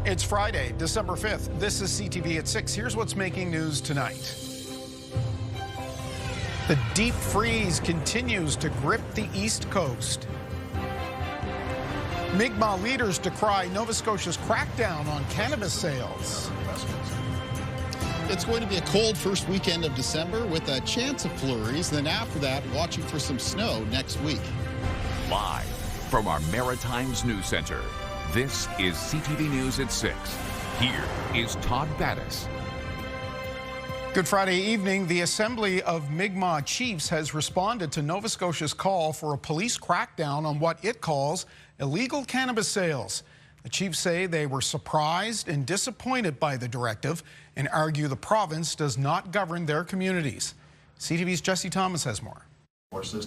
It's Friday, December 5th. This is CTV at 6. Here's what's making news tonight. The deep freeze continues to grip the East Coast. Mi'kmaq leaders decry Nova Scotia's crackdown on cannabis sales. It's going to be a cold first weekend of December with a chance of flurries. Then after that, watching for some snow next week. Live from our Maritimes News Center, this is CTV News at 6. Here is Todd Battis. Good Friday evening. The Assembly of Mi'kmaq Chiefs has responded to Nova Scotia's call for a police crackdown on what it calls illegal cannabis sales. The chiefs say they were surprised and disappointed by the directive and argue the province does not govern their communities. CTV's Jesse Thomas has more.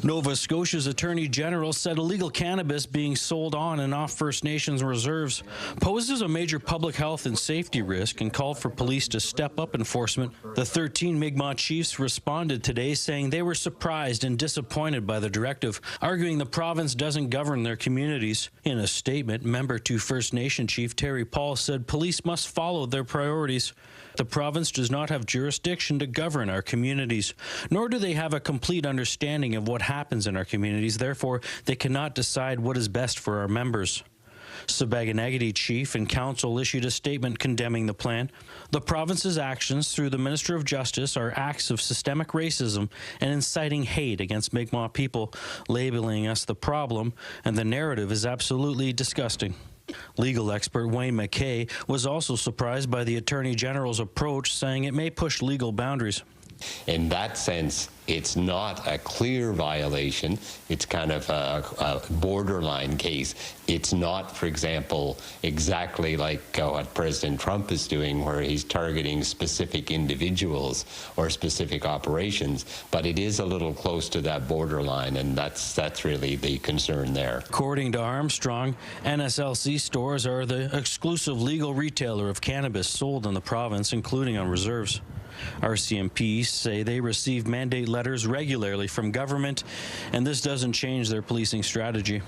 Nova Scotia's Attorney General said illegal cannabis being sold on and off First Nations reserves poses a major public health and safety risk and called for police to step up enforcement. The 13 Mi'kmaq chiefs responded today saying they were surprised and disappointed by the directive, arguing the province doesn't govern their communities. In a statement, member to First Nation Chief Terry Paul said police must follow their priorities. The province does not have jurisdiction to govern our communities, nor do they have a complete understanding of what happens in our communities. Therefore, they cannot decide what is best for our members. Sabaganagati Chief and Council issued a statement condemning the plan. The province's actions through the Minister of Justice are acts of systemic racism and inciting hate against Mi'kmaq people, labeling us the problem, and the narrative is absolutely disgusting. Legal expert Wayne McKay was also surprised by the Attorney General's approach, saying it may push legal boundaries. In that sense, it's not a clear violation. It's kind of a borderline case. It's not, for example, exactly like what President Trump is doing, where he's targeting specific individuals or specific operations, but it is a little close to that borderline, and that's really the concern there. According to Armstrong, NSLC stores are the exclusive legal retailer of cannabis sold in the province, including on reserves. RCMPs say they receive mandate letters regularly from government, and this doesn't change their policing strategy.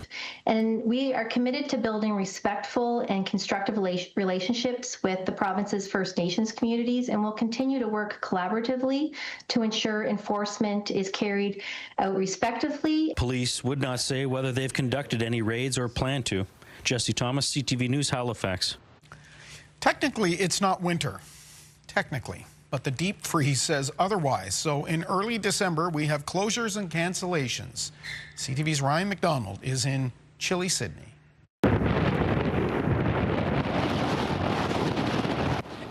And we are committed to building respectful and constructive relationships with the province's First Nations communities, and will continue to work collaboratively to ensure enforcement is carried out respectively. Police would not say whether they've conducted any raids or plan to. Jesse Thomas, CTV News, Halifax. Technically, it's not winter. Technically. But the deep freeze says otherwise. So in early December, we have closures and cancellations. CTV's Ryan McDonald is in chilly Sydney.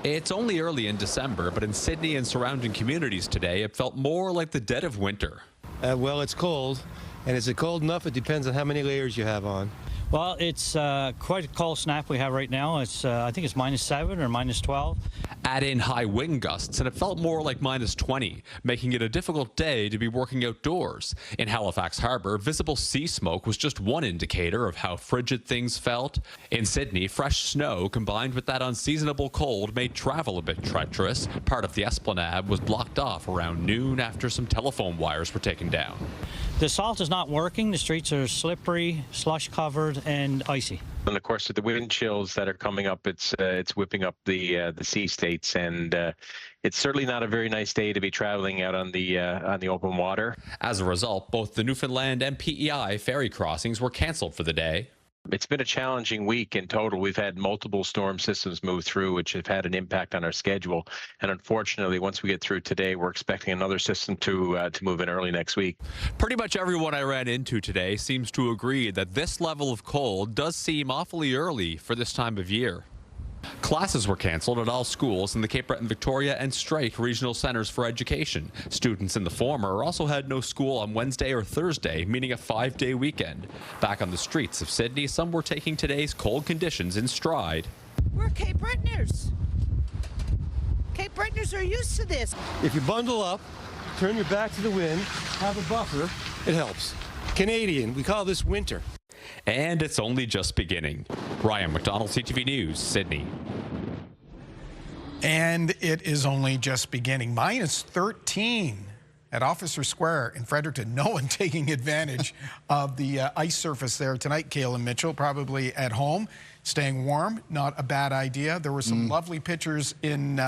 It's only early in December, but in Sydney and surrounding communities today, it felt more like the dead of winter. Well, it's cold, and is it cold enough? It depends on how many layers you have on. Well, it's quite a cold snap we have right now. It's I think it's -7 or -12. Add in high wind gusts, and it felt more like -20, making it a difficult day to be working outdoors. In Halifax Harbour, visible sea smoke was just one indicator of how frigid things felt. In Sydney, fresh snow combined with that unseasonable cold made travel a bit treacherous. Part of the Esplanade was blocked off around noon after some telephone wires were taken down. The salt is not working. The streets are slippery, slush-covered, and icy. And of course, with the wind chills that are coming up, it's whipping up the sea states, and it's certainly not a very nice day to be traveling out on the open water. As a result, both the Newfoundland and PEI ferry crossings were canceled for the day. It's been a challenging week in total. We've had multiple storm systems move through, which have had an impact on our schedule. And unfortunately, once we get through today, we're expecting another system to move in early next week. Pretty much everyone I ran into today seems to agree that this level of cold does seem awfully early for this time of year. Classes were canceled at all schools in the Cape Breton Victoria and Strike regional centres for education. Students in the former also had no school on Wednesday or Thursday, meaning a 5-day weekend. Back on the streets of Sydney, some were taking today's cold conditions in stride. We're Cape Bretoners. Cape Bretoners are used to this. If you bundle up, turn your back to the wind, have a buffer, it helps. Canadian, we call this winter. And it's only just beginning. Ryan McDonald, CTV News, Sydney. And it is only just beginning. -13 at Officer Square in Fredericton. No one taking advantage of the ice surface there tonight, Kale and Mitchell, probably at home. Staying warm, not a bad idea. There were some lovely pictures in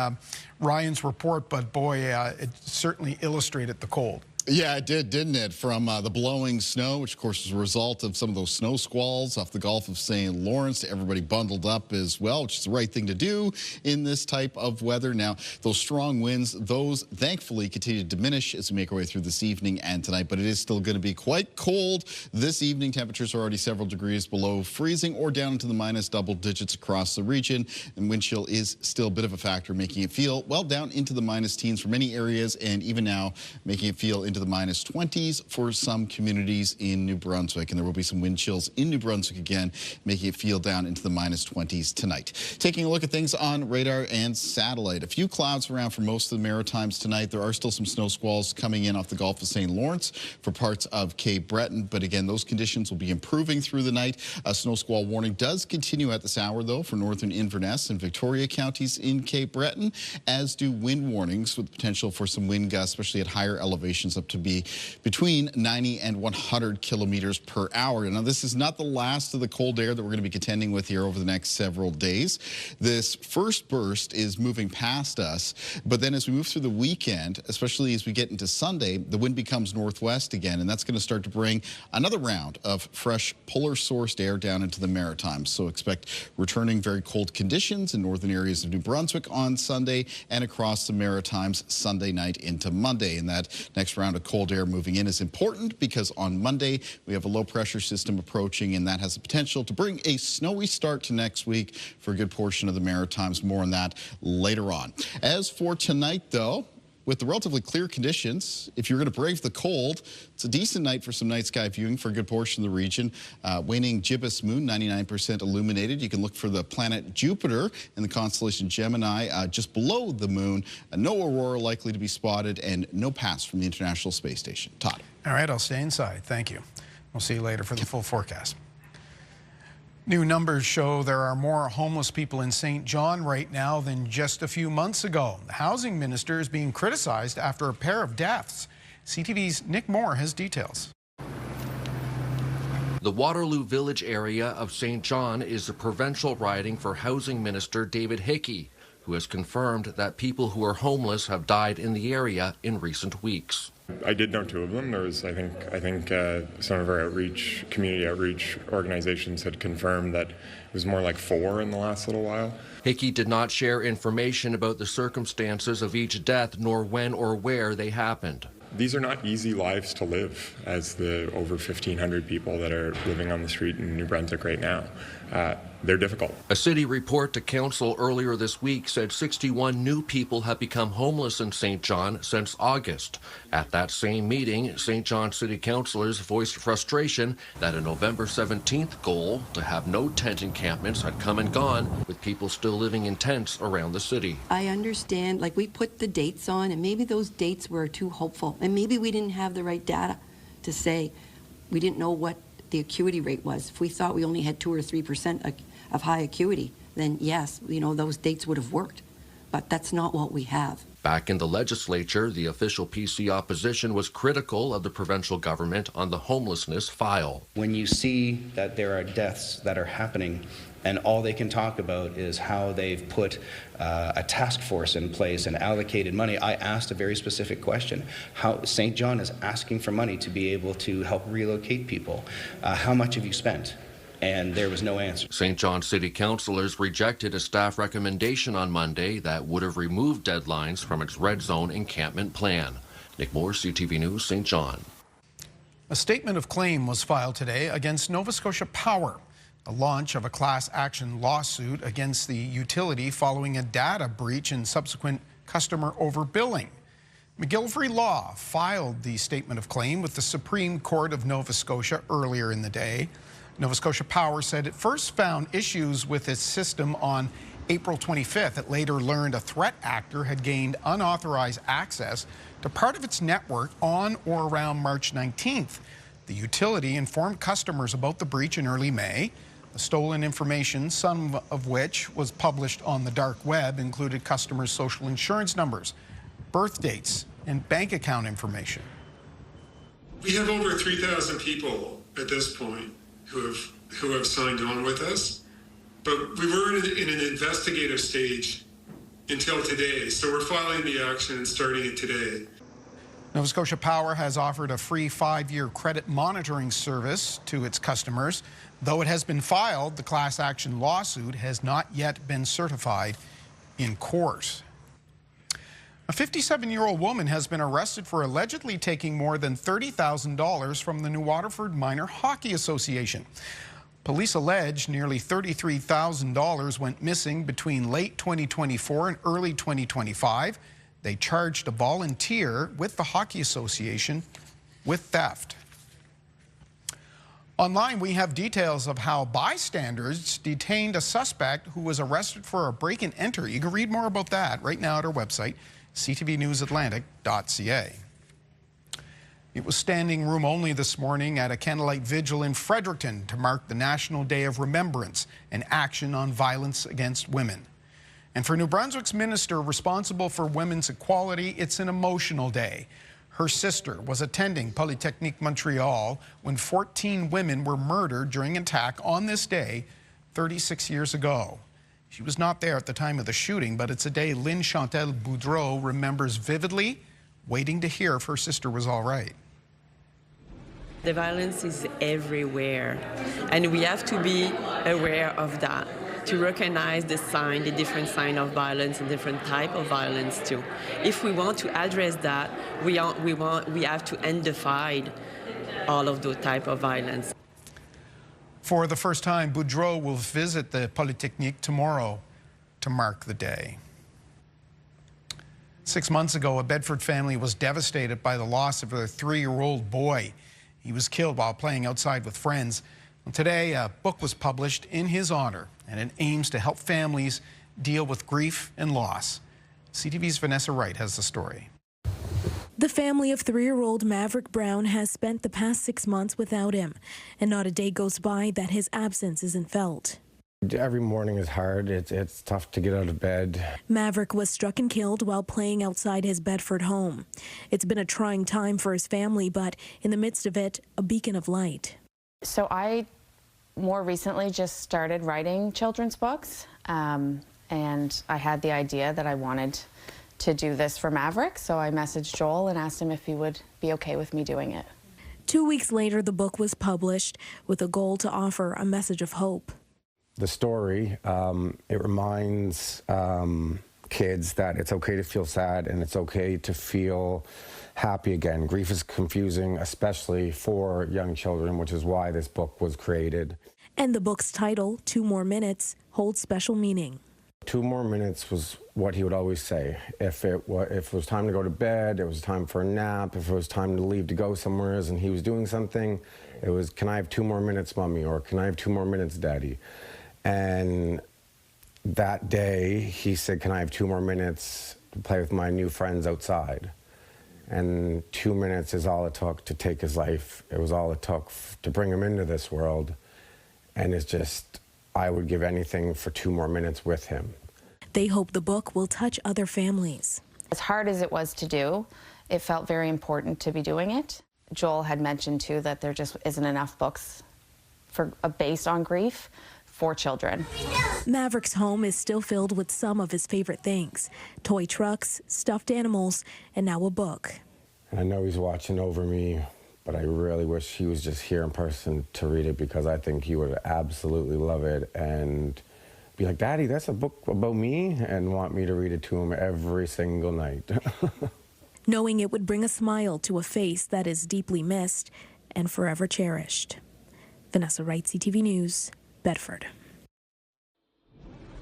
Ryan's report, but boy, it certainly illustrated the cold. Yeah, it did, didn't it? From the blowing snow, which of course was a result of some of those snow squalls off the Gulf of St. Lawrence, to everybody bundled up as well, which is the right thing to do in this type of weather. Now, those strong winds, those thankfully continue to diminish as we make our way through this evening and tonight, but it is still going to be quite cold this evening. Temperatures are already several degrees below freezing or down into the minus double digits across the region, and wind chill is still a bit of a factor, making it feel, well, down into the minus teens for many areas, and even now making it feel into the minus 20s for some communities in New Brunswick. And there will be some wind chills in New Brunswick again, making it feel down into the minus 20s tonight. Taking a look at things on radar and satellite. A few clouds around for most of the Maritimes tonight. There are still some snow squalls coming in off the Gulf of St. Lawrence for parts of Cape Breton. But again, those conditions will be improving through the night. A snow squall warning does continue at this hour, though, for northern Inverness and Victoria counties in Cape Breton, as do wind warnings with potential for some wind gusts, especially at higher elevations, up to be between 90 and 100 kilometers per hour. Now, this is not the last of the cold air that we're going to be contending with here over the next several days. This first burst is moving past us, but then as we move through the weekend, especially as we get into Sunday, the wind becomes northwest again, and that's going to start to bring another round of fresh polar-sourced air down into the Maritimes. So expect returning very cold conditions in northern areas of New Brunswick on Sunday and across the Maritimes Sunday night into Monday. And that next round of cold air moving in is important because on Monday we have a low pressure system approaching, and that has the potential to bring a snowy start to next week for a good portion of the Maritimes. More on that later on. As for tonight, though, with the relatively clear conditions, if you're going to brave the cold, it's a decent night for some night sky viewing for a good portion of the region. Waning gibbous moon, 99% illuminated. You can look for the planet Jupiter in the constellation Gemini just below the moon. No aurora likely to be spotted, and no pass from the International Space Station. Todd. All right, I'll stay inside. Thank you. We'll see you later for the full forecast. New numbers show there are more homeless people in St. John right now than just a few months ago. The housing minister is being criticized after a pair of deaths. CTV's Nick Moore has details. The Waterloo Village area of St. John is the provincial riding for Housing Minister David Hickey, who has confirmed that people who are homeless have died in the area in recent weeks. I did know two of them. There was, I think some of our community outreach organizations had confirmed that it was more like 4 in the last little while. Hickey did not share information about the circumstances of each death, nor when or where they happened. These are not easy lives to live, as the over 1,500 people that are living on the street in New Brunswick right now. They're difficult. A city report to council earlier this week said 61 new people have become homeless in St. John since August. At that same meeting, St. John city councillors voiced frustration that a November 17th goal to have no tent encampments had come and gone, with people still living in tents around the city. I understand, like, we put the dates on, and maybe those dates were too hopeful, and maybe we didn't have the right data to say. We didn't know what the acuity rate was. If we thought we only had 2 or 3% of high acuity, then yes, those dates would have worked. But that's not what we have. Back in the legislature, the official PC opposition was critical of the provincial government on the homelessness file. When you see that there are deaths that are happening, and all they can talk about is how they've put a task force in place and allocated money, I asked a very specific question. How St. John is asking for money to be able to help relocate people. How much have you spent? And there was no answer. St. John City councillors rejected a staff recommendation on Monday that would have removed deadlines from its red zone encampment plan. Nick Moore, CTV News, St. John. A statement of claim was filed today against Nova Scotia Power, the launch of a class action lawsuit against the utility following a data breach and subsequent customer overbilling. McGillivray Law filed the statement of claim with the Supreme Court of Nova Scotia earlier in the day. Nova Scotia Power said it first found issues with its system on April 25th. It later learned a threat actor had gained unauthorized access to part of its network on or around March 19th. The utility informed customers about the breach in early May. The stolen information, some of which was published on the dark web, included customers' social insurance numbers, birth dates, and bank account information. We have over 3,000 people at this point who have signed on with us, but we were in an investigative stage until today. So we're filing the action and starting it today. Nova Scotia Power has offered a free 5-year credit monitoring service to its customers. Though it has been filed, the class action lawsuit has not yet been certified in court. A 57-year-old woman has been arrested for allegedly taking more than $30,000 from the New Waterford Minor Hockey Association. Police allege nearly $33,000 went missing between late 2024 and early 2025. They charged a volunteer with the Hockey Association with theft. Online, we have details of how bystanders detained a suspect who was arrested for a break and enter. You can read more about that right now at our website, ctvnewsatlantic.ca. It was standing room only this morning at a candlelight vigil in Fredericton to mark the National Day of Remembrance and Action on Violence Against Women. And for New Brunswick's minister responsible for women's equality, it's an emotional day. Her sister was attending Polytechnique Montreal when 14 women were murdered during an attack on this day 36 years ago. She was not there at the time of the shooting, but it's a day Lynn Chantal Boudreau remembers vividly, waiting to hear if her sister was all right. The violence is everywhere, and we have to be aware of that, to recognize the different sign of violence and different type of violence too. If we want to address that, we have to end the fight all of those type of violence. For the first time, Boudreau will visit the Polytechnique tomorrow to mark the day. 6 months ago, a Bedford family was devastated by the loss of their 3-year-old boy. He was killed while playing outside with friends. And today, a book was published in his honor, and it aims to help families deal with grief and loss. CTV's Vanessa Wright has the story. The family of 3-year-old Maverick Brown has spent the past 6 months without him, and not a day goes by that his absence isn't felt. Every morning is hard. It's tough to get out of bed. Maverick was struck and killed while playing outside his Bedford home. It's been a trying time for his family, but in the midst of it, a beacon of light. So I more recently just started writing children's books, and I had the idea that I wanted to do this for Maverick, so I messaged Joel and asked him if he would be okay with me doing it. 2 weeks later, the book was published with a goal to offer a message of hope. The story, it reminds kids that it's okay to feel sad and it's okay to feel happy again. Grief is confusing, especially for young children, which is why this book was created. And the book's title, 2 More Minutes, holds special meaning. 2 more minutes was what he would always say. If it was time to go to bed, it was time for a nap, if it was time to leave to go somewhere and he was doing something, it was, can I have 2 more minutes, Mommy? Or can I have 2 more minutes, Daddy? And that day, he said, can I have 2 more minutes to play with my new friends outside? And 2 minutes is all it took to take his life. It was all it took to bring him into this world. And it's just, I would give anything for 2 more minutes with him. They hope the book will touch other families. As hard as it was to do, it felt very important to be doing it. Joel had mentioned, too, that there just isn't enough books based on grief for children. Maverick's home is still filled with some of his favorite things: toy trucks, stuffed animals, and now a book. And I know he's watching over me, but I really wish he was just here in person to read it, because I think he would absolutely love it and be like, Daddy, that's a book about me, and want me to read it to him every single night. Knowing it would bring a smile to a face that is deeply missed and forever cherished. Vanessa Wright, CTV News, Bedford.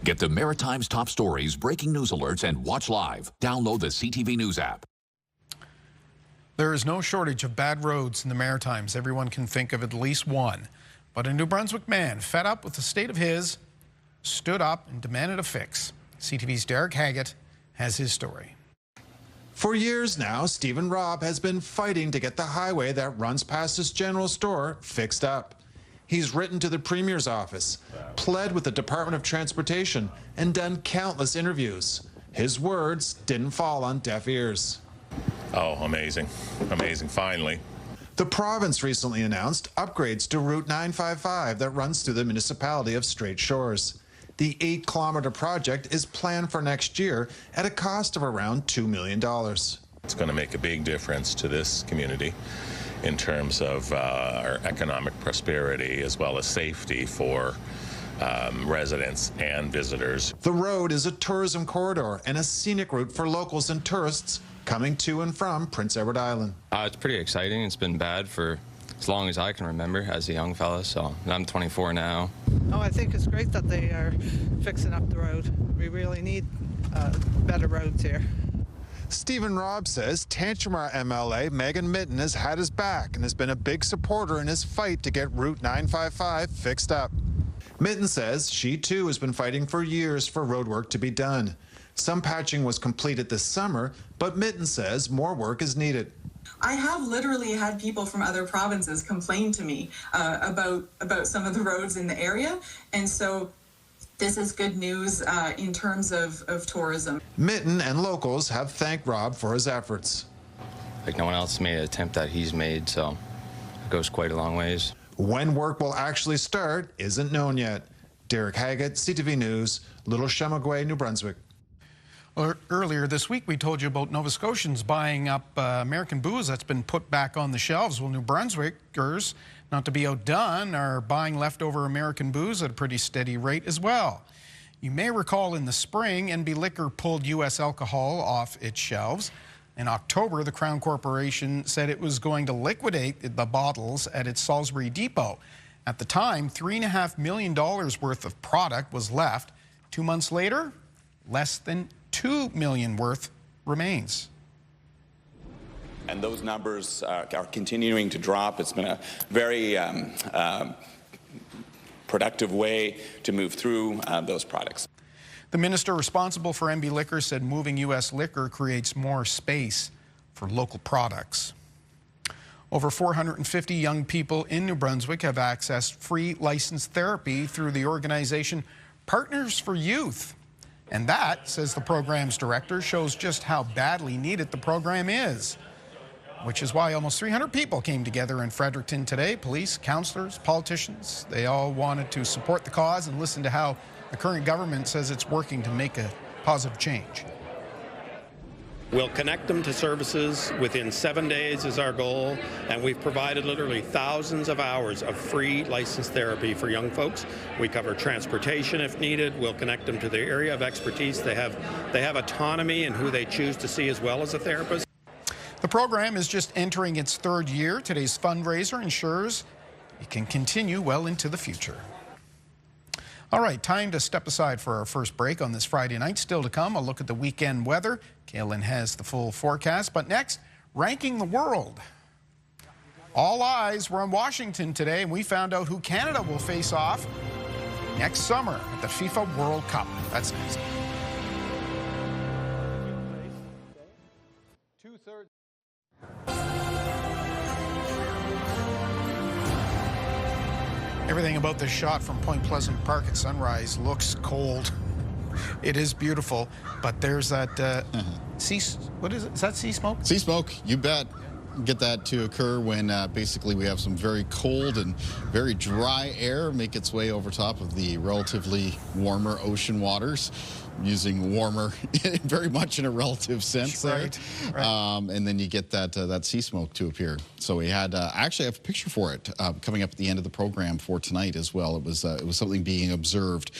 Get the Maritime's top stories, breaking news alerts, and watch live. Download the CTV News app. There is no shortage of bad roads in the Maritimes. Everyone can think of at least one. But a New Brunswick man, fed up with the state of his, stood up and demanded a fix. CTV's Derek Haggett has his story. For years now, Stephen Robb has been fighting to get the highway that runs past his general store fixed up. He's written to the Premier's office, pled with the Department of Transportation, and done countless interviews. His words didn't fall on deaf ears. Oh, amazing. Amazing, finally. The province recently announced upgrades to Route 955 that runs through the municipality of Strait Shores. The 8-kilometer project is planned for next year at a cost of around $2 million. It's going to make a big difference to this community in terms of our economic prosperity as well as safety for residents and visitors. The road is a tourism corridor and a scenic route for locals and tourists coming to and from Prince Edward Island. It's pretty exciting. It's been bad for as long as I can remember as a young fella, so I'm 24 now. Oh, I think it's great that they are fixing up the road. We really need better roads here. Stephen Robb says Tantramar MLA Megan Mitten has had his back and has been a big supporter in his fight to get Route 955 fixed up. Mitten says she too has been fighting for years for road work to be done. Some patching was completed this summer, but Mitten says more work is needed. I have literally had people from other provinces complain to me about some of the roads in the area, and so this is good news in terms of tourism. Mitten and locals have thanked Rob for his efforts. Like no one else made an attempt that he's made, so it goes quite a long ways. When work will actually start isn't known yet. Derek Haggett, CTV News, Little Chemagoué, New Brunswick. Earlier this week, we told you about Nova Scotians buying up American booze that's been put back on the shelves. Well, New Brunswickers, not to be outdone, are buying leftover American booze at a pretty steady rate as well. You may recall in the spring, NB Liquor pulled U.S. alcohol off its shelves. In October, the Crown Corporation said it was going to liquidate the bottles at its Salisbury depot. At the time, $3.5 million worth of product was left. 2 months later, less than $2 million worth remains. And those numbers are continuing to drop. It's been a very productive way to move through those products. The minister responsible for NB Liquor said moving U.S. liquor creates more space for local products. Over 450 young people in New Brunswick have accessed free licensed therapy through the organization Partners for Youth. And that, says the program's director, shows just how badly needed the program is, which is why almost 300 people came together in Fredericton today. Police, counselors, politicians, they all wanted to support the cause and listen to how the current government says it's working to make a positive change. We'll connect them to services within 7 days is our goal, and we've provided literally thousands of hours of free licensed therapy for young folks. We cover transportation if needed. We'll connect them to their area of expertise. They have autonomy in who they choose to see as well as a therapist. The program is just entering its third year. Today's fundraiser ensures it can continue well into the future. All right, time to step aside for our first break on this Friday night. Still to come, a look at the weekend weather. Kaylin has the full forecast. But next, ranking the world. All eyes were on Washington today, and we found out who Canada will face off next summer at the FIFA World Cup. That's next. Everything about this shot from Point Pleasant Park at sunrise looks cold. It is beautiful, but there's that what is it? Is that sea smoke? Sea smoke, you bet. Get that to occur when basically we have some very cold and very dry air make its way over top of the relatively warmer ocean waters. Using warmer very much in a relative sense there. Right. And then you get that sea smoke to appear. So we had actually I have a picture for it coming up at the end of the program for tonight as well. It was something being observed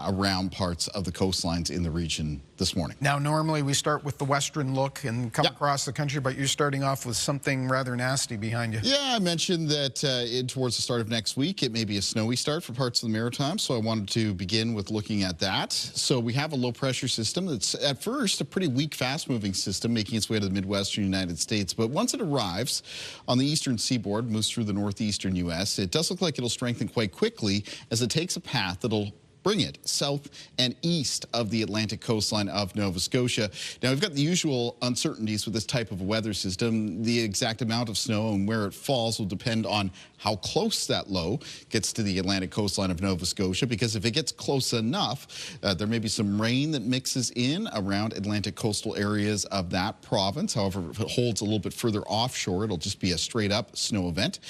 around parts of the coastlines in the region this morning. Now normally we start with the western look and come across the country, but you're starting off with something rather nasty behind you. Yeah, I mentioned that towards the start of next week it may be a snowy start for parts of the Maritimes, so I wanted to begin with looking at that. So we have a low pressure system that's at first a pretty weak, fast-moving system making its way to the Midwestern United States. But once it arrives on the eastern seaboard, moves through the northeastern U.S., it does look like it'll strengthen quite quickly as it takes a path that'll bring it south and east of the Atlantic coastline of Nova Scotia. Now, we've got the usual uncertainties with this type of weather system. The exact amount of snow and where it falls will depend on how close that low gets to the Atlantic coastline of Nova Scotia, because if it gets close enough, there may be some rain that mixes in around Atlantic coastal areas of that province. However, if it holds a little bit further offshore, it'll just be a straight up snow event.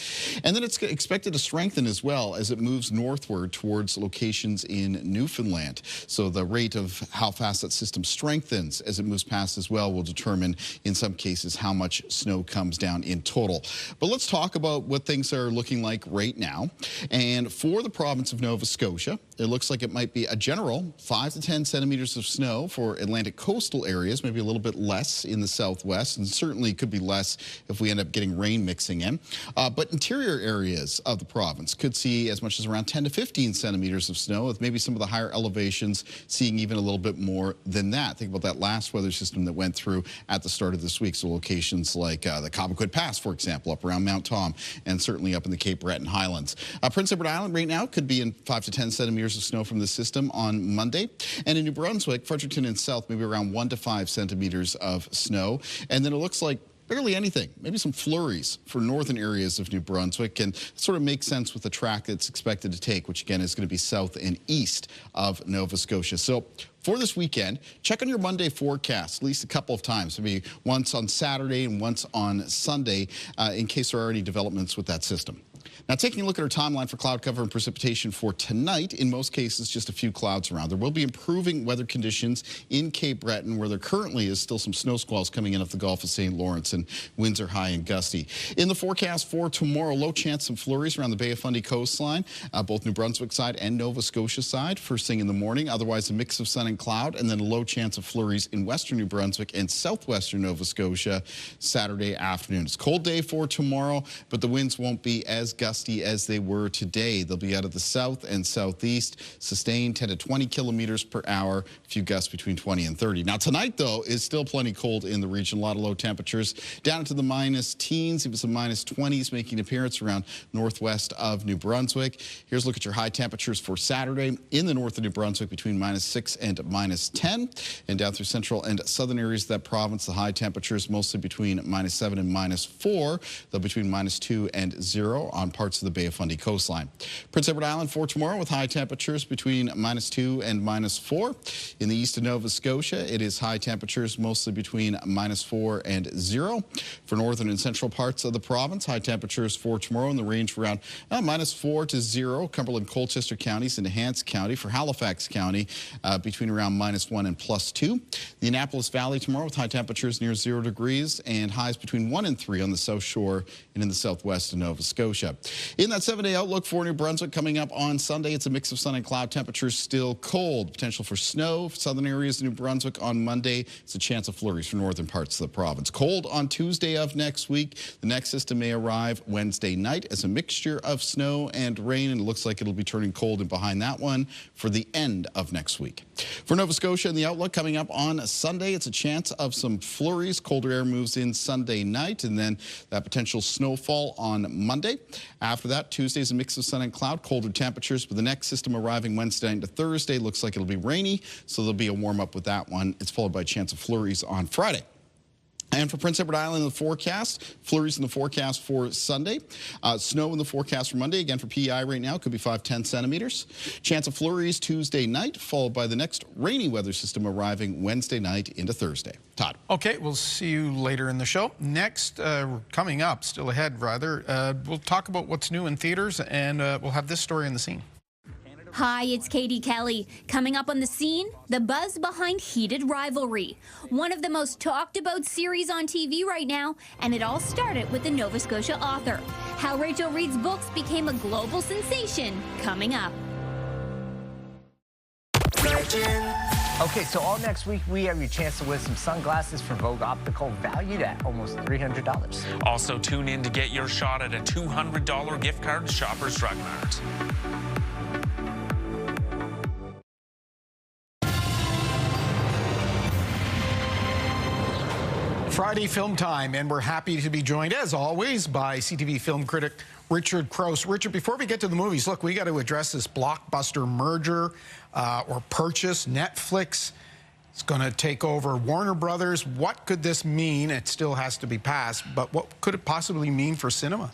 And then it's expected to strengthen as well as it moves northward towards locations in Newfoundland. So the rate of how fast that system strengthens as it moves past as well will determine in some cases how much snow comes down in total. But let's talk about what things are looking like right now. And for the province of Nova Scotia, it looks like it might be a general 5 to 10 centimeters of snow for Atlantic coastal areas, maybe a little bit less in the southwest, and certainly could be less if we end up getting rain mixing in. But interior areas of the province could see as much as around 10 to 15 centimeters of snow, with maybe some of the higher elevations seeing even a little bit more than that. Think about that last weather system that went through at the start of this week. So locations like the Cobequid Pass, for example, up around Mount Tom, and certainly up in the Cape Breton Highlands. Prince Edward Island right now could be in 5 to 10 centimeters of snow from the system on Monday. And in New Brunswick, Fredericton and South, maybe around 1 to 5 centimeters of snow. And then it looks like barely anything, maybe some flurries for northern areas of New Brunswick, and it sort of makes sense with the track that's expected to take, which again is going to be south and east of Nova Scotia. So for this weekend, check on your Monday forecast at least a couple of times, maybe once on Saturday and once on Sunday, in case there are any developments with that system. Now, taking a look at our timeline for cloud cover and precipitation for tonight, in most cases, just a few clouds around. There will be improving weather conditions in Cape Breton, where there currently is still some snow squalls coming in off the Gulf of St. Lawrence, and winds are high and gusty. In the forecast for tomorrow, low chance of flurries around the Bay of Fundy coastline, both New Brunswick side and Nova Scotia side, first thing in the morning. Otherwise, a mix of sun and cloud, and then a low chance of flurries in western New Brunswick and southwestern Nova Scotia Saturday afternoon. It's a cold day for tomorrow, but the winds won't be as gusty as they were today. They'll be out of the south and southeast, sustained 10 to 20 kilometers per hour, a few gusts between 20 and 30. Now tonight, though, is still plenty cold in the region. A lot of low temperatures down into the minus teens, even some minus 20s making an appearance around northwest of New Brunswick. Here's a look at your high temperatures for Saturday in the north of New Brunswick between minus 6 and minus 10. And down through central and southern areas of that province, the high temperatures mostly between minus 7 and minus 4, though between minus 2 and 0 on parts of the Bay of Fundy coastline. Prince Edward Island for tomorrow with high temperatures between minus 2 and minus 4. In the east of Nova Scotia, it is high temperatures mostly between minus 4 and 0. For northern and central parts of the province, high temperatures for tomorrow in the range around minus 4 to 0. Cumberland, Colchester counties into Hants County. For Halifax County, between around minus 1 and plus 2. The Annapolis Valley tomorrow with high temperatures near 0 degrees and highs between 1 and 3 on the south shore and in the southwest of Nova Scotia. In that 7-day outlook for New Brunswick coming up on Sunday, it's a mix of sun and cloud. Temperatures still cold. Potential for snow for southern areas of New Brunswick on Monday. It's a chance of flurries for northern parts of the province. Cold on Tuesday of next week. The next system may arrive Wednesday night as a mixture of snow and rain, and it looks like it'll be turning cold and behind that one for the end of next week. For Nova Scotia and the outlook coming up on Sunday, it's a chance of some flurries. Colder air moves in Sunday night, and then that potential snowfall on Monday. After that, Tuesday's a mix of sun and cloud, colder temperatures, but the next system arriving Wednesday into Thursday looks like it'll be rainy, so there'll be a warm up with that one. It's followed by a chance of flurries on Friday. And for Prince Edward Island in the forecast, flurries in the forecast for Sunday. Snow in the forecast for Monday. Again, for PEI right now, could be 5-10 centimeters. Chance of flurries Tuesday night, followed by the next rainy weather system arriving Wednesday night into Thursday. Todd. Okay, we'll see you later in the show. Next, coming up, still ahead rather, we'll talk about what's new in theaters, and we'll have this story in the scene. Hi, it's Katie Kelly. Coming up on the scene, the buzz behind Heated Rivalry, one of the most talked about series on TV right now, and it all started with the Nova Scotia author. How Rachel Reed's books became a global sensation, coming up. Okay, so all next week, we have your chance to win some sunglasses from Vogue Optical, valued at almost $300. Also, tune in to get your shot at a $200 gift card to Shoppers Drug Mart. Friday film time, and we're happy to be joined, as always, by CTV film critic Richard Crouse. Richard, before we get to the movies, look, we got to address this Blockbuster merger or purchase. Netflix is going to take over Warner Brothers. What could this mean? It still has to be passed, but what could it possibly mean for cinema?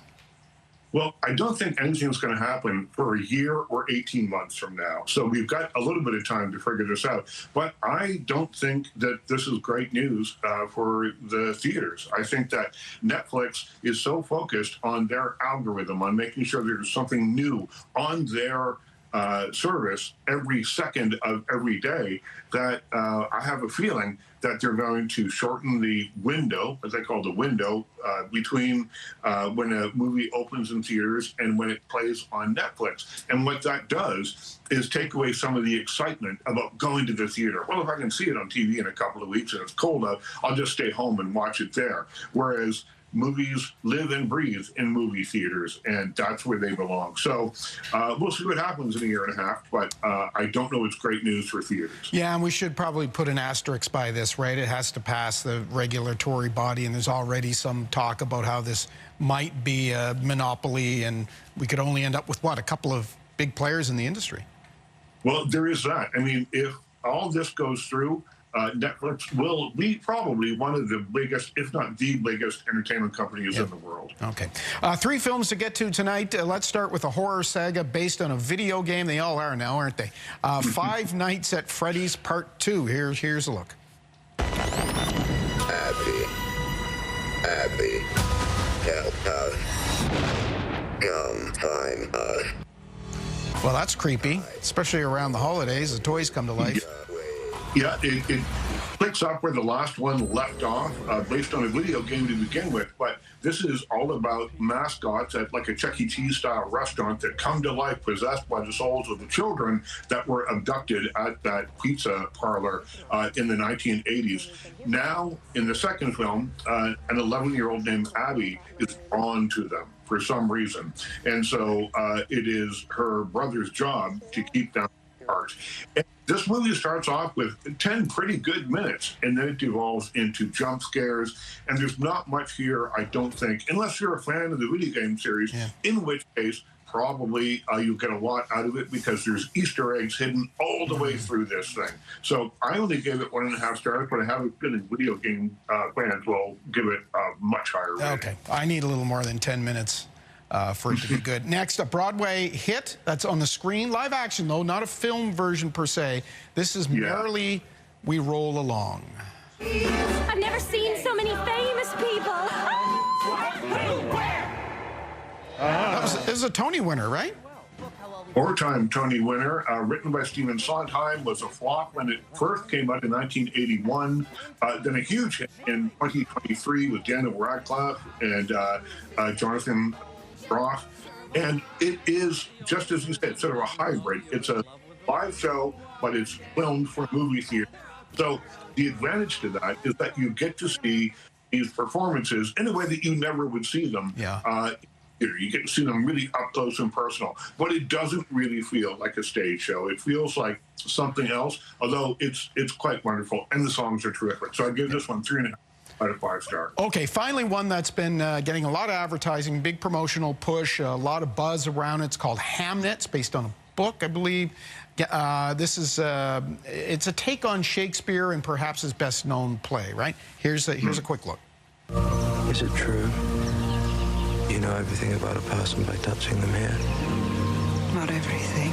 Well, I don't think anything's going to happen for a year or 18 months from now. So we've got a little bit of time to figure this out. But I don't think that this is great news for the theaters. I think that Netflix is so focused on their algorithm, on making sure there's something new on their service every second of every day, that I have a feeling that they're going to shorten the window, as they call the window, between when a movie opens in theaters and when it plays on Netflix. And what that does is take away some of the excitement about going to the theater. Well, if I can see it on TV in a couple of weeks and it's cold out, I'll just stay home and watch it there. Whereas movies live and breathe in movie theaters, and that's where they belong. So we'll see what happens in a year and a half, but I don't know it's great news for theaters. Yeah, and we should probably put an asterisk by this, right? It has to pass the regulatory body, and there's already some talk about how this might be a monopoly, and we could only end up with, what, a couple of big players in the industry? Well, there is that. I mean, if all this goes through, Netflix will be probably one of the biggest, if not the biggest, entertainment companies in the world. Okay. 3 films to get to tonight. Let's start with a horror saga based on a video game. They all are now, aren't they? Five Nights at Freddy's Part 2. Here's a look. Abby, help us. Come find us. Well, that's creepy, especially around the holidays. The toys come to life. Yeah, it picks up where the last one left off, based on a video game to begin with. But this is all about mascots at like a Chuck E. Cheese style restaurant that come to life, possessed by the souls of the children that were abducted at that pizza parlor in the 1980s. Now, in the second film, an 11-year-old named Abby is drawn to them for some reason. And so it is her brother's job to keep them apart. And this movie starts off with 10 pretty good minutes, and then it devolves into jump scares, and there's not much here, I don't think, unless you're a fan of the video game series, in which case probably you'll get a lot out of it because there's Easter eggs hidden all the way through this thing. So I only gave it 1.5 stars, but I have a feeling video game fans will give it a much higher rating. Okay, I need a little more than 10 minutes. For it to be good. Next, a Broadway hit that's on the screen. Live action, though, not a film version per se. This is Merrily We Roll Along. I've never seen so many famous people. This is a Tony winner, right? Four-time Tony winner, written by Stephen Sondheim, was a flop when it first came out in 1981. Then a huge hit in 2023 with Daniel Radcliffe and Jonathan Groff. And it is, just as you said, sort of a hybrid. It's a live show, but it's filmed for movie theater. So the advantage to that is that you get to see these performances in a way that you never would see them. You get to see them really up close and personal, but it doesn't really feel like a stage show. It feels like something else, although it's quite wonderful, and the songs are terrific. So I give this one 3.5 out of 5 stars. Okay, finally one that's been getting a lot of advertising, big promotional push, a lot of buzz around it. It's called Hamnet. It's based on a book, I believe. This is it's a take on Shakespeare and perhaps his best-known play, right? Here's a quick look. Is it true? You know everything about a person by touching them here? Not everything.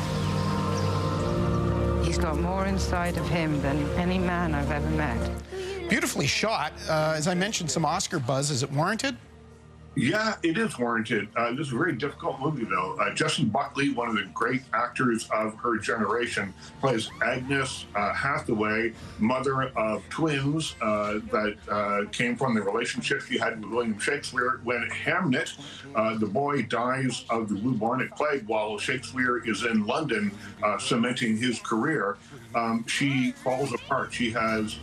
He's got more inside of him than any man I've ever met. Beautifully shot. As I mentioned, some Oscar buzz. Is it warranted? Yeah, it is warranted. This is a very difficult movie, though. Justin Buckley, one of the great actors of her generation, plays Agnes Hathaway, mother of twins that came from the relationship she had with William Shakespeare. When Hamnet, the boy, dies of the bubonic plague while Shakespeare is in London cementing his career, she falls apart. She falls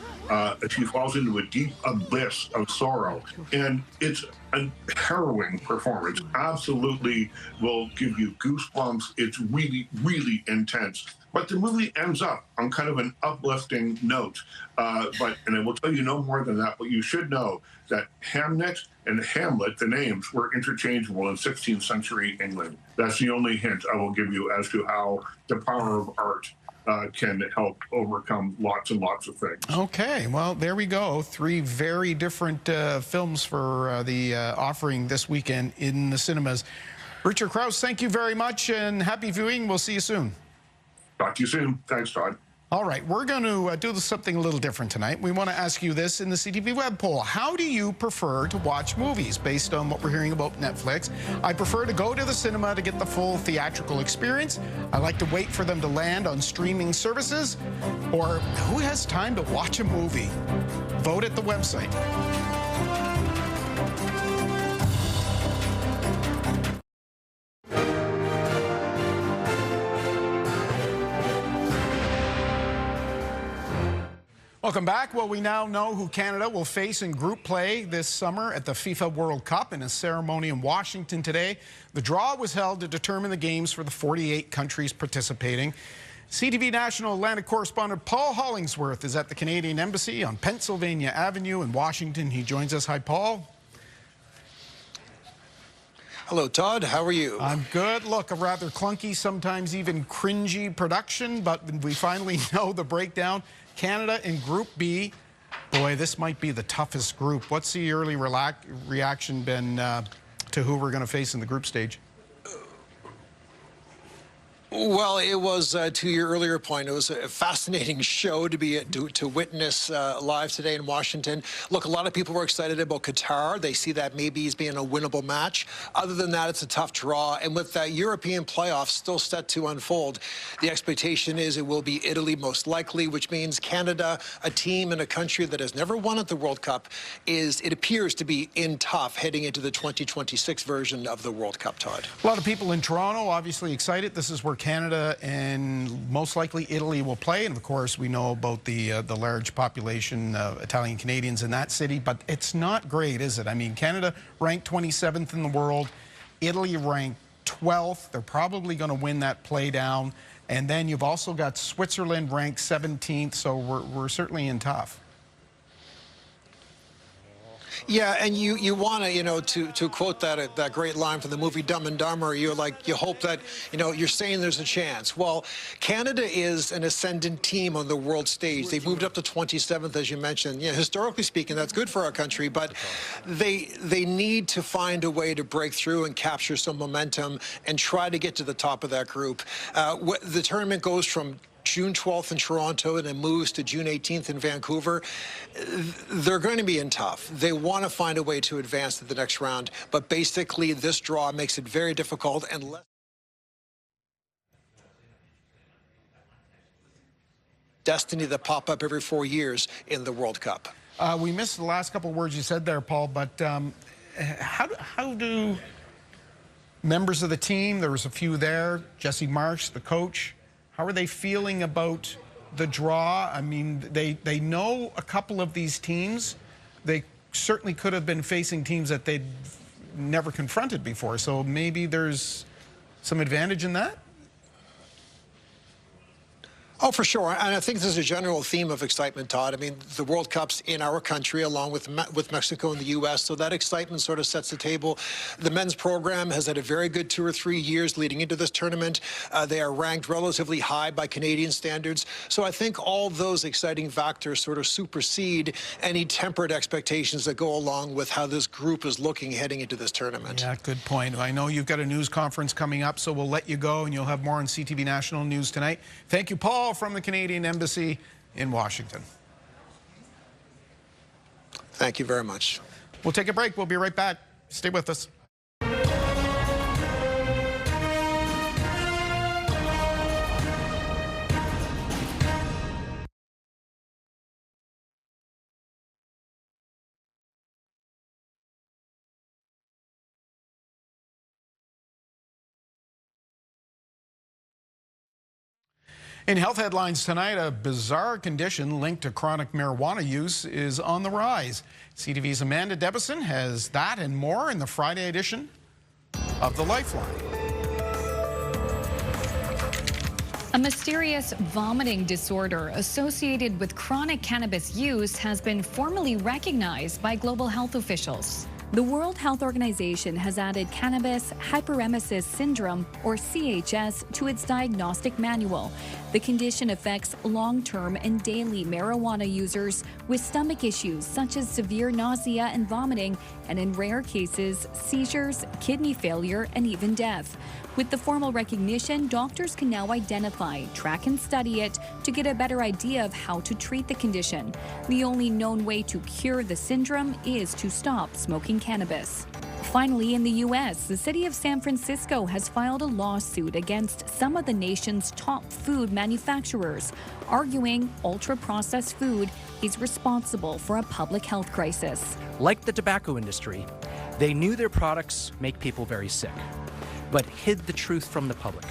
into a deep abyss of sorrow. And it's a harrowing performance. Absolutely will give you goosebumps. It's really, really intense. But the movie ends up on kind of an uplifting note. And I will tell you no more than that, but you should know that Hamnet and Hamlet, the names, were interchangeable in 16th century England. That's the only hint I will give you as to how the power of art can help overcome lots and lots of things. Okay, well, there we go. 3 very different films for the offering this weekend in the cinemas. Richard Krause, thank you very much, and happy viewing. We'll see you soon. Talk to you soon. Thanks, Todd. All right, we're going to do something a little different tonight. We want to ask you this in the CTV web poll. How do you prefer to watch movies based on what we're hearing about Netflix? I prefer to go to the cinema to get the full theatrical experience. I like to wait for them to land on streaming services. Or who has time to watch a movie? Vote at the website. Welcome back. Well, we now know who Canada will face in group play this summer at the FIFA World Cup in a ceremony in Washington today. The draw was held to determine the games for the 48 countries participating. CTV National Atlantic correspondent Paul Hollingsworth is at the Canadian Embassy on Pennsylvania Avenue in Washington. He joins us. Hi, Paul. Hello, Todd. How are you? I'm good. Look, a rather clunky, sometimes even cringy production, but we finally know the breakdown. Canada in Group B. Boy, this might be the toughest group. What's the early reaction been to who we're going to face in the group stage? Well, it was, to your earlier point, it was a fascinating show to witness live today in Washington. Look, a lot of people were excited about Qatar. They see that maybe as being a winnable match. Other than that, it's a tough draw. And with that European playoff still set to unfold, the expectation is it will be Italy most likely, which means Canada, a team and a country that has never won at the World Cup, it appears to be in tough heading into the 2026 version of the World Cup, Todd. A lot of people in Toronto obviously excited. This is where Canada and most likely Italy will play, and of course we know about the large population of Italian Canadians in that city, but it's not great, is it? I mean, Canada ranked 27th in the world, Italy ranked 12th. They're probably going to win that play down, and then you've also got Switzerland ranked 17th, so we're certainly in tough. Yeah, and you want to, to quote that great line from the movie Dumb and Dumber, you hope that, you're saying there's a chance. Well, Canada is an ascendant team on the world stage. They've moved up to 27th, as you mentioned. Yeah, historically speaking, that's good for our country, but they need to find a way to break through and capture some momentum and try to get to the top of that group. The tournament goes from June 12th in Toronto and then moves to June 18th in Vancouver. They're going to be in tough. They want to find a way to advance to the next round, but basically this draw makes it very difficult and less destiny that pop up every 4 years in the World Cup. We missed the last couple of words you said there, Paul, but how do members of the team, there was a few there, Jesse Marsh, the coach, how are they feeling about the draw? I mean, they know a couple of these teams. They certainly could have been facing teams that they'd never confronted before. So maybe there's some advantage in that? Oh, for sure. And I think there's a general theme of excitement, Todd. I mean, the World Cup's in our country along with Mexico and the U.S., so that excitement sort of sets the table. The men's program has had a very good 2 or 3 years leading into this tournament. They are ranked relatively high by Canadian standards. So I think all those exciting factors sort of supersede any tempered expectations that go along with how this group is looking heading into this tournament. Yeah, good point. I know you've got a news conference coming up, so we'll let you go, and you'll have more on CTV National News tonight. Thank you, Paul, from the Canadian Embassy in Washington. Thank you very much. We'll take a break. We'll be right back. Stay with us. In health headlines tonight, a bizarre condition linked to chronic marijuana use is on the rise. CTV's Amanda Debison has that and more in the Friday edition of The Lifeline. A mysterious vomiting disorder associated with chronic cannabis use has been formally recognized by global health officials. The World Health Organization has added cannabis hyperemesis syndrome, or CHS, to its diagnostic manual. The condition affects long-term and daily marijuana users with stomach issues such as severe nausea and vomiting, and in rare cases, seizures, kidney failure, and even death. With the formal recognition, doctors can now identify, track, and study it to get a better idea of how to treat the condition. The only known way to cure the syndrome is to stop smoking cannabis. Finally, in the U.S., the city of San Francisco has filed a lawsuit against some of the nation's top food manufacturers, arguing ultra-processed food is responsible for a public health crisis. Like the tobacco industry, they knew their products make people very sick, but hid the truth from the public,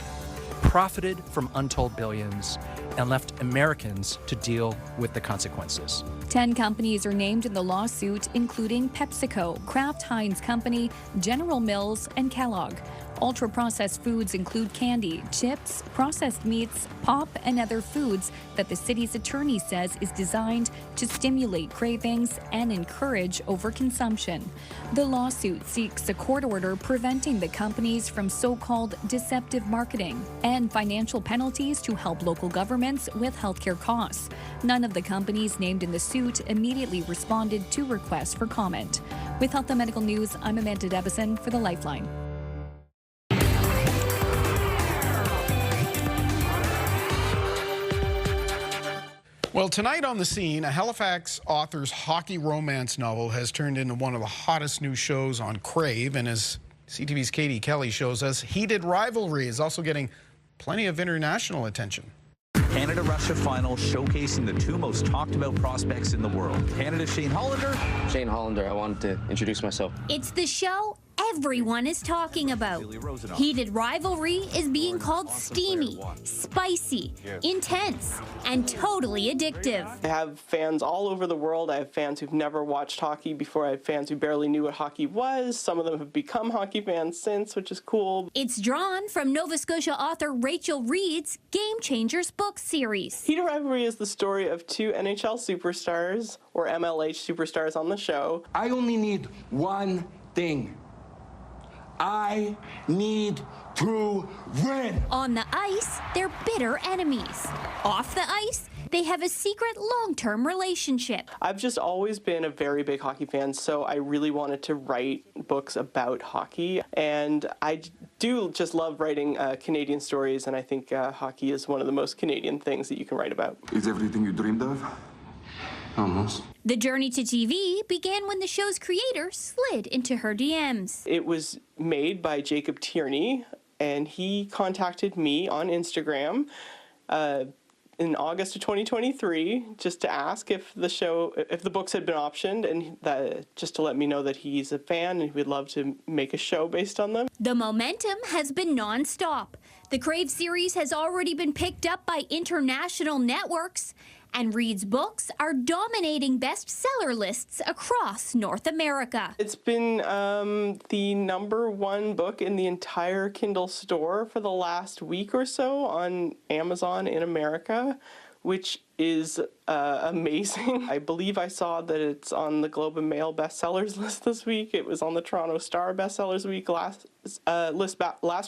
profited from untold billions, and left Americans to deal with the consequences. 10 companies are named in the lawsuit, including PepsiCo, Kraft Heinz Company, General Mills, and Kellogg. Ultra-processed foods include candy, chips, processed meats, pop, and other foods that the city's attorney says is designed to stimulate cravings and encourage overconsumption. The lawsuit seeks a court order preventing the companies from so-called deceptive marketing and financial penalties to help local governments with healthcare costs. None of the companies named in the suit immediately responded to requests for comment. With Health and Medical News, I'm Amanda Debison for the Lifeline. Well, tonight on the scene, a Halifax author's hockey romance novel has turned into one of the hottest new shows on Crave, and as CTV's Katie Kelly shows us, heated rivalry is also getting plenty of international attention. Canada-Russia final showcasing the two most talked about prospects in the world. Canada's Shane Hollander. Shane Hollander, I wanted to introduce myself. It's the show everyone is talking about. Heated rivalry is being called steamy, spicy, intense, and totally addictive. I have fans all over the world. I have fans who've never watched hockey before. I have fans who barely knew what hockey was. Some of them have become hockey fans since, which is cool. It's drawn from Nova Scotia author Rachel Reid's Game Changers book series. Heated rivalry is the story of two NHL superstars, or MLH superstars on the show. I only need one thing. I need to win. On the ice, they're bitter enemies. Off the ice, they have a secret long-term relationship. I've just always been a very big hockey fan, so I really wanted to write books about hockey. And I do just love writing Canadian stories, and I think hockey is one of the most Canadian things that you can write about. Is everything you dreamed of? Almost. The journey to TV began when the show's creator slid into her DMs. It was made by Jacob Tierney, and he contacted me on Instagram in August of 2023 just to ask if the books had been optioned, and just to let me know that he's a fan and he would love to make a show based on them. The momentum has been non-stop. The Crave series has already been picked up by international networks, and Reid's books are dominating bestseller lists across North America. It's been the #1 book in the entire Kindle store for the last week or so on Amazon in America, which is amazing. I believe I saw that it's on the Globe and Mail bestsellers list this week. It was on the Toronto Star bestsellers week last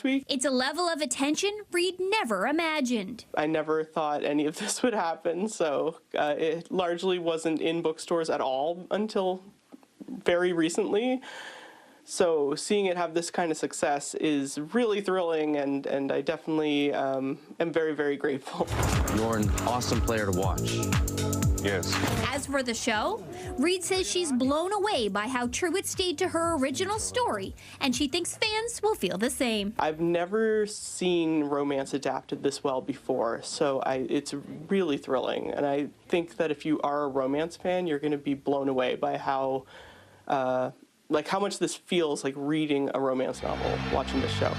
week. It's a level of attention Reid never imagined. I never thought any of this would happen, so it largely wasn't in bookstores at all until very recently. So seeing it have this kind of success is really thrilling, and I definitely am very, very grateful. You're an awesome player to watch. Yes. As for the show, Reid says she's blown away by how true it stayed to her original story, and she thinks fans will feel the same. I've never seen romance adapted this well before, so it's really thrilling. And I think that if you are a romance fan, you're going to be blown away by how much this feels like reading a romance novel, watching this show.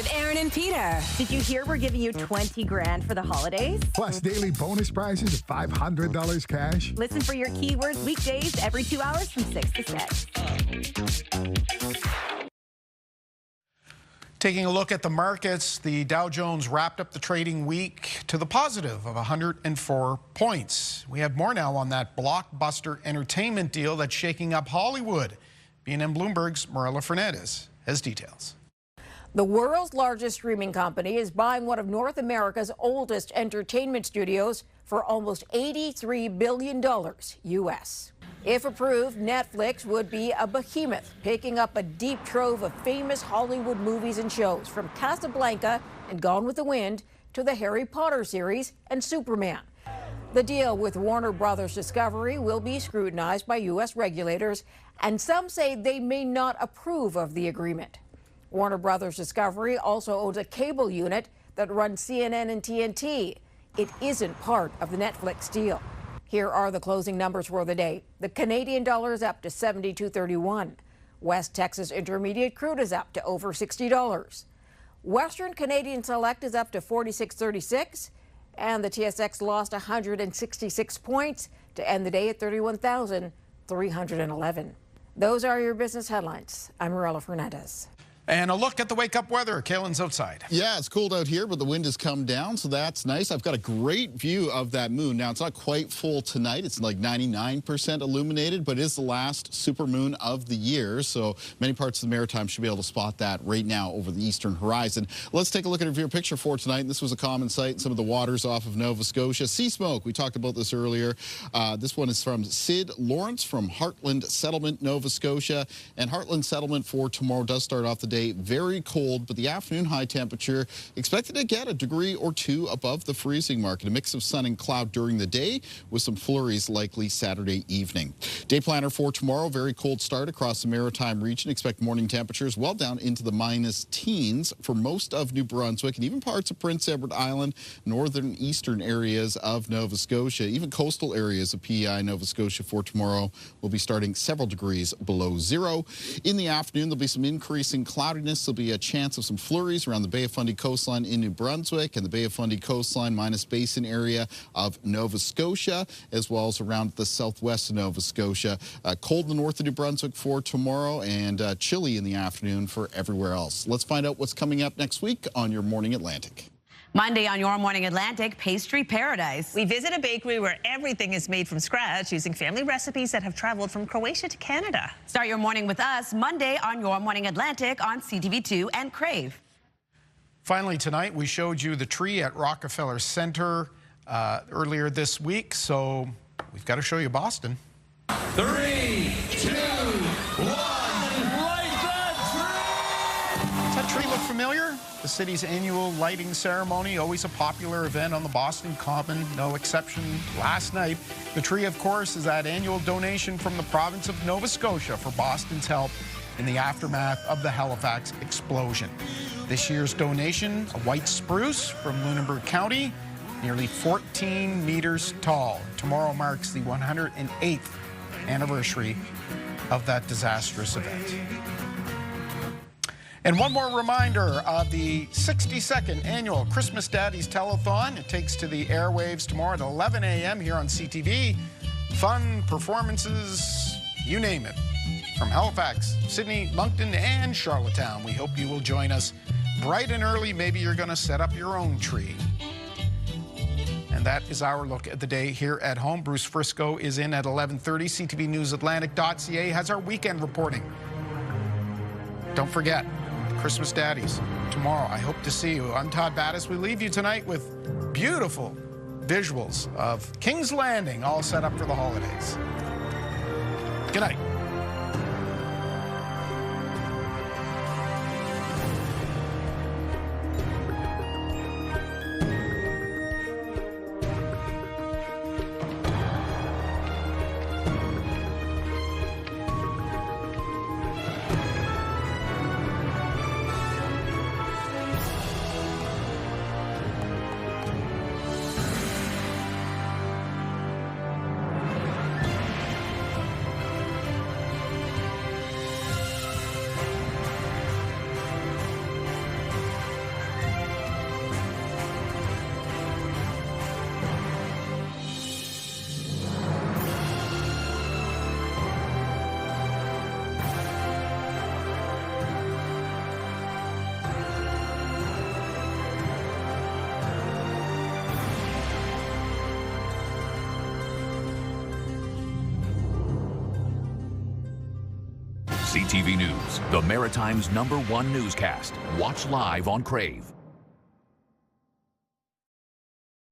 with Aaron and Peter. Did you hear we're giving you 20 grand for the holidays? Plus daily bonus prizes of $500 cash. Listen for your keywords weekdays every 2 hours from 6 to 6. Taking a look at the markets, the Dow Jones wrapped up the trading week to the positive of 104 points. We have more now on that Blockbuster Entertainment deal that's shaking up Hollywood. B&M Bloomberg's Marilla Fernandez has details. The world's largest streaming company is buying one of North America's oldest entertainment studios for almost $83 billion U.S. If approved, Netflix would be a behemoth, picking up a deep trove of famous Hollywood movies and shows, from Casablanca and Gone with the Wind to the Harry Potter series and Superman. The deal with Warner Brothers Discovery will be scrutinized by U.S. regulators, and some say they may not approve of the agreement. Warner Brothers Discovery also owns a cable unit that runs CNN and TNT. It isn't part of the Netflix deal. Here are the closing numbers for the day. The Canadian dollar is up to $72.31. West Texas Intermediate crude is up to over $60. Western Canadian Select is up to $46.36. And the TSX lost 166 points to end the day at 31,311. Those are your business headlines. I'm Marilla Fernandez. And a look at the wake-up weather. Kalen's outside. Yeah, it's cold out here, but the wind has come down, so that's nice. I've got a great view of that moon. Now, it's not quite full tonight. It's like 99% illuminated, but it is the last supermoon of the year, so many parts of the Maritime should be able to spot that right now over the eastern horizon. Let's take a look at a view picture for tonight. This was a common sight in some of the waters off of Nova Scotia. Sea smoke, we talked about this earlier. This one is from Sid Lawrence from Heartland Settlement, Nova Scotia. And Heartland Settlement for tomorrow does start off the day very cold, but the afternoon high temperature expected to get a degree or two above the freezing mark. A mix of sun and cloud during the day with some flurries likely Saturday evening. Day planner for tomorrow, very cold start across the Maritime region. Expect morning temperatures well down into the minus teens for most of New Brunswick and even parts of Prince Edward Island, northern eastern areas of Nova Scotia. Even coastal areas of PEI, Nova Scotia for tomorrow will be starting several degrees below zero. In the afternoon, there'll be some increasing cloudiness. There'll be a chance of some flurries around the Bay of Fundy coastline in New Brunswick and the Bay of Fundy coastline minus basin area of Nova Scotia, as well as around the southwest of Nova Scotia. Cold in the north of New Brunswick for tomorrow and chilly in the afternoon for everywhere else. Let's find out what's coming up next week on your Morning Atlantic. Monday on Your Morning Atlantic, Pastry Paradise. We visit a bakery where everything is made from scratch using family recipes that have traveled from Croatia to Canada. Start your morning with us Monday on Your Morning Atlantic on CTV2 and Crave. Finally tonight, we showed you the tree at Rockefeller Center earlier this week, so we've got to show you Boston. 3, 2, 1, light that tree! Does that tree look familiar? The city's annual lighting ceremony, always a popular event on the Boston Common, no exception last night. The tree, of course, is that annual donation from the province of Nova Scotia for Boston's help in the aftermath of the Halifax explosion. This year's donation, a white spruce from Lunenburg County, nearly 14 meters tall. Tomorrow marks the 108th anniversary of that disastrous event. And one more reminder of the 62nd annual Christmas Daddies Telethon. It takes to the airwaves tomorrow at 11 a.m. here on CTV. Fun, performances, you name it. From Halifax, Sydney, Moncton, and Charlottetown. We hope you will join us bright and early. Maybe you're going to set up your own tree. And that is our look at the day here at home. Bruce Frisco is in at 11:30. CTVNewsAtlantic.ca has our weekend reporting. Don't forget, Christmas Daddies tomorrow. I hope to see you. I'm Todd Battis. We leave you tonight with beautiful visuals of King's Landing all set up for the holidays. Good night. CTV News, the Maritime's #1 newscast. Watch live on Crave.